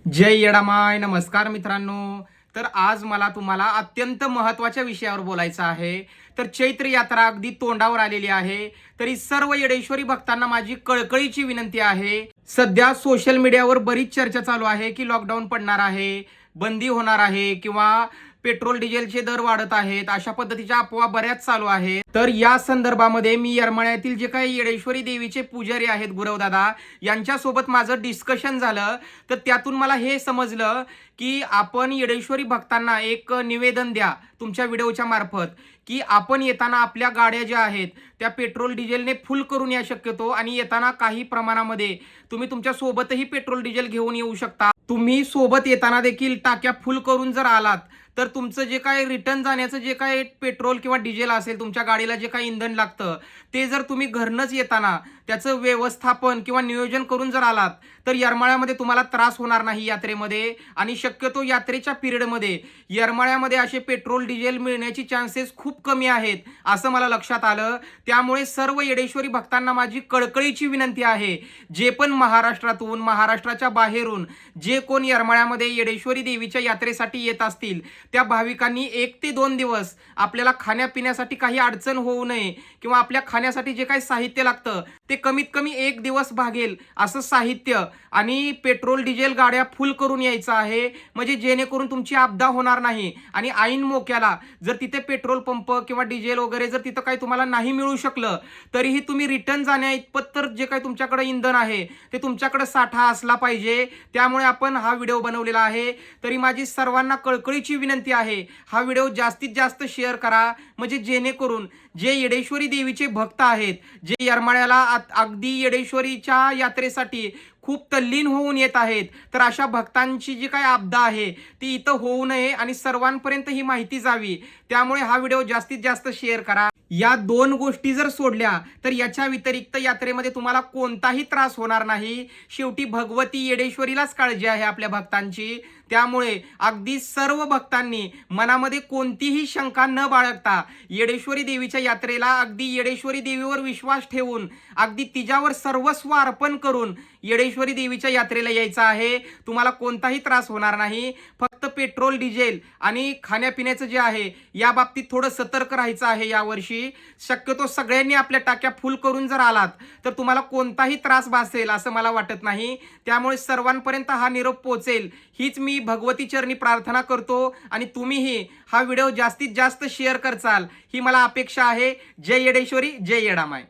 जय येडामाय. नमस्कार मित्रांनो. तर आज मला तुम्हाला अत्यंत महत्त्वाच्या विषयावर बोलायचं आहे. तर चैत्र यात्रा अगदी तोंडावर आलेली आहे. तरी सर्व येडेश्वरी भक्तांना माझी कळकळीची विनंती आहे. सध्या सोशल मीडियावर बरीच चर्चा चालू आहे की लॉकडाऊन पडणार आहे, बंदी होणार आहे किंवा पेट्रोल डिझेलचे दर वाढत आहेत. अशा पद्धतीच्या अफवा बऱ्याच चालू आहेत. तर या संदर्भामध्ये मी येरमाळ्यातील जे काही येडेश्वरी देवीचे पुजारी आहेत गुरवदादा यांच्यासोबत माझं डिस्कशन झालं. तर त्यातून मला हे समजलं की आपण येडेश्वरी भक्तांना एक निवेदन द्या तुमच्या व्हिडिओच्या मार्फत, की आपण येताना आपल्या गाड्या ज्या आहेत त्या पेट्रोल डिझेलने फुल करून या शक्यतो, आणि येताना काही प्रमाणामध्ये तुम्ही तुमच्या सोबतही पेट्रोल डिझेल घेऊन येऊ शकता. तुम्ही सोबत येताना देखील टाक्या फुल करून जर आलात तर तुमचं जे काय रिटर्न जाण्याचं जे काय पेट्रोल किंवा डिझेल असेल, तुमच्या गाडीला जे काही इंधन लागतं ते जर तुम्ही घरनंच येताना त्याचं व्यवस्थापन किंवा नियोजन करून जर आलात तर येरमाळ्यामध्ये तुम्हाला त्रास होणार नाही यात्रेमध्ये. आणि शक्यतो यात्रेच्या पिरियडमध्ये येरमाळ्यामध्ये असे पेट्रोल डिझेल मिळण्याची चान्सेस खूप कमी आहेत असं मला लक्षात आलं. त्यामुळे सर्व येडेश्वरी भक्तांना माझी कळकळीची विनंती आहे, जे पण महाराष्ट्रातून, महाराष्ट्राच्या बाहेरून जे कोण येरमाळ्यामध्ये येडेश्वरी देवीच्या यात्रेसाठी येत असतील त्या भाविकांनी 1 ते 2 दिवस आपल्याला खाण्यापिण्यासाठी काही अडचण होऊ नये, किंवा आपल्या खाण्यासाठी जे काही साहित्य लागतं ते कमीत कमी 1 दिवस भागेल असं साहित्य आणि पेट्रोल डिझेल गाड्या फुल करून यायचं आहे. म्हणजे जेणेकरून तुमची आपदा होणार नाही. आणि ऐन मोक्याला जर तिथे पेट्रोल पंप किंवा डिझेल वगैरे जर तिथं काही तुम्हाला नाही मिळू शकलं तरीही तुम्ही रिटर्न जाण्या इतपत तर जे काही तुमच्याकडे इंधन आहे ते तुमच्याकडे साठा असला पाहिजे. त्यामुळे आपण हा व्हिडिओ बनवलेला आहे. तरी माझी सर्वांना कळकळीची विनंती आहे, हा व्हिडिओ जास्तीत जास्त शेअर करा, म्हणजे जेणेकरून जे येडेश्वरी देवीचे भक्त आहेत, जे येरमाळ्याला अगदी येडेश्वरीच्या यात्रेसाठी खूप तल्लीन होऊन येत आहेत, तर अशा भक्तांची जी काही आपदा आहे ती इथं होऊ नये आणि सर्वांपर्यंत ही माहिती जावी. त्यामुळे हा व्हिडिओ जास्तीत जास्त शेअर करा. या 2 गोष्टी जर सोडल्या तर याच्या व्यतिरिक्त यात्रेमध्ये तुम्हाला कोणताही त्रास होणार नाही. शेवटी भगवती येडेश्वरीलाच काळजी आहे आपल्या भक्तांची. त्यामुळे अगदी सर्व भक्तांनी मनामध्ये कोणतीही शंका न बाळगता येडेश्वरी देवीच्या यात्रेला अगदी येडेश्वरी देवीवर विश्वास ठेवून, अगदी तिच्यावर सर्वस्व अर्पण करून येडेश्वरी देवीच्या यात्रेला यायचं आहे. तुम्हाला कोणताही त्रास होणार नाही. फक्त पेट्रोल डिझेल आणि खाण्यापिण्याचं जे आहे या बाबतीत थोडं सतर्क राहायचं आहे यावर्षी. शक्यतो सगळ्यांनी आपल्या टाक्या फुल करून जर आलात तर तुम्हाला कोणताही त्रास भासेल असं मला वाटत नाही. त्यामुळे सर्वांपर्यंत हा निरोप पोहोचेल हीच मी भगवती चरणी प्रार्थना करतो. आणि तुम्हीही हा व्हिडिओ जास्तीत जास्त शेअर करचाल ही मला अपेक्षा आहे. जय येडेश्वरी, जय येडामाय.